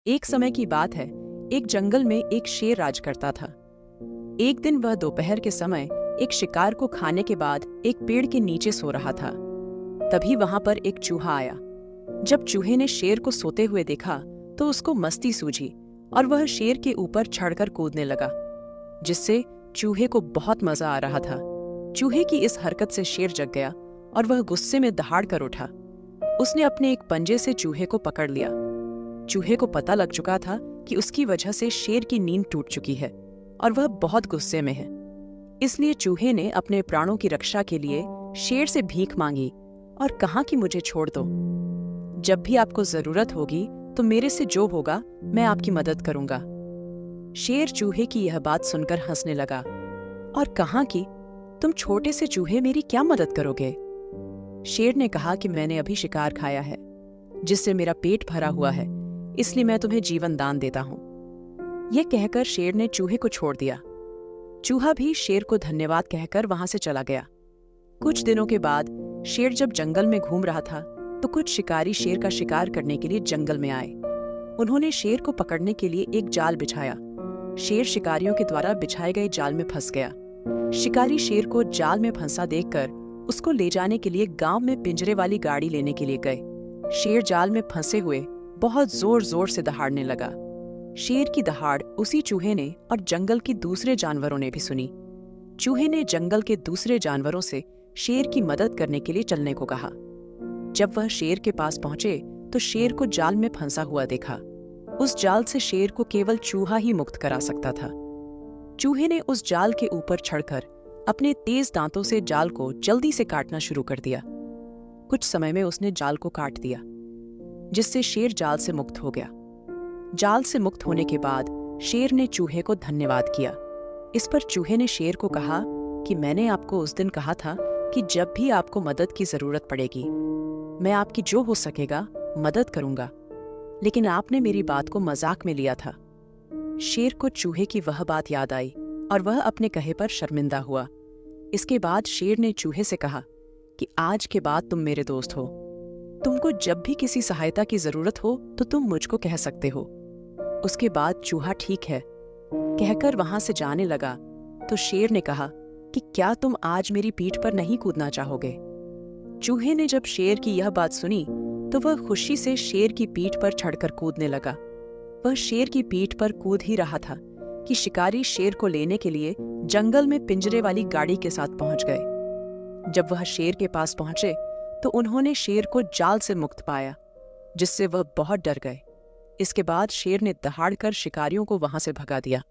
एक समय की बात है। एक जंगल में एक शेर राज करता था। एक दिन वह दोपहर के समय एक शिकार को खाने के बाद एक पेड़ के नीचे सो रहा था। तभी वहां पर एक चूहा आया। जब चूहे ने शेर को सोते हुए देखा तो उसको मस्ती सूझी और वह शेर के ऊपर चढ़कर कूदने लगा, जिससे चूहे को बहुत मजा आ रहा था। चूहे की इस हरकत से शेर जग गया और वह गुस्से में दहाड़ कर उठा। उसने अपने एक पंजे से चूहे को पकड़ लिया। चूहे को पता लग चुका था कि उसकी वजह से शेर की नींद टूट चुकी है और वह बहुत गुस्से में है। इसलिए चूहे ने अपने प्राणों की रक्षा के लिए शेर से भीख मांगी और कहा कि मुझे छोड़ दो। जब भी आपको जरूरत होगी तो मेरे से जो होगा मैं आपकी मदद करूंगा। शेर चूहे की यह बात सुनकर हंसने लगा और कहा कि तुम छोटे से चूहे मेरी क्या मदद करोगे। शेर ने कहा कि मैंने अभी शिकार खाया है जिससे मेरा पेट भरा हुआ है, इसलिए मैं तुम्हें जीवन दान देता हूं। यह कहकर शेर ने चूहे को छोड़ दिया। चूहा भी शेर को धन्यवाद कहकर वहां से चला गया। कुछ दिनों के बाद शेर जब जंगल में घूम रहा था तो कुछ शिकारी शेर का शिकार करने के लिए जंगल में आए। उन्होंने शेर को पकड़ने के लिए एक जाल बिछाया। शेर शिकारियों के द्वारा बिछाए गए जाल में फंस गया। शिकारी शेर को जाल में फंसा देखकर उसको ले जाने के लिए गांव में पिंजरे वाली गाड़ी लेने के लिए गए। शेर जाल में फंसे हुए बहुत जोर जोर से दहाड़ने लगा। शेर की दहाड़ उसी चूहे ने और जंगल के दूसरे जानवरों ने भी सुनी। चूहे ने जंगल के दूसरे जानवरों से शेर की मदद करने के लिए चलने को कहा। जब वह शेर के पास पहुंचे तो शेर को जाल में फंसा हुआ देखा। उस जाल से शेर को केवल चूहा ही मुक्त करा सकता था। चूहे ने उस जाल के ऊपर चढ़कर अपने तेज दांतों से जाल को जल्दी से काटना शुरू कर दिया। कुछ समय में उसने जाल को काट दिया, जिससे शेर जाल से मुक्त हो गया। जाल से मुक्त होने के बाद शेर ने चूहे को धन्यवाद किया। इस पर चूहे ने शेर को कहा कि मैंने आपको उस दिन कहा था कि जब भी आपको मदद की जरूरत पड़ेगी मैं आपकी जो हो सकेगा मदद करूंगा, लेकिन आपने मेरी बात को मजाक में लिया था। शेर को चूहे की वह बात याद आई और वह अपने कहे पर शर्मिंदा हुआ। इसके बाद शेर ने चूहे से कहा कि आज के बाद तुम मेरे दोस्त हो। तुमको जब भी किसी सहायता की जरूरत हो तो तुम मुझको कह सकते हो। उसके बाद चूहा ठीक है कहकर वहां से जाने लगा तो शेर ने कहा कि क्या तुम आज मेरी पीठ पर नहीं कूदना चाहोगे। चूहे ने जब शेर की यह बात सुनी तो वह खुशी से शेर की पीठ पर चढ़कर कूदने लगा। वह शेर की पीठ पर कूद ही रहा था कि शिकारी शेर को लेने के लिए जंगल में पिंजरे वाली गाड़ी के साथ पहुंच गए। जब वह शेर के पास पहुंचे तो उन्होंने शेर को जाल से मुक्त पाया, जिससे वह बहुत डर गए। इसके बाद शेर ने दहाड़कर शिकारियों को वहां से भगा दिया।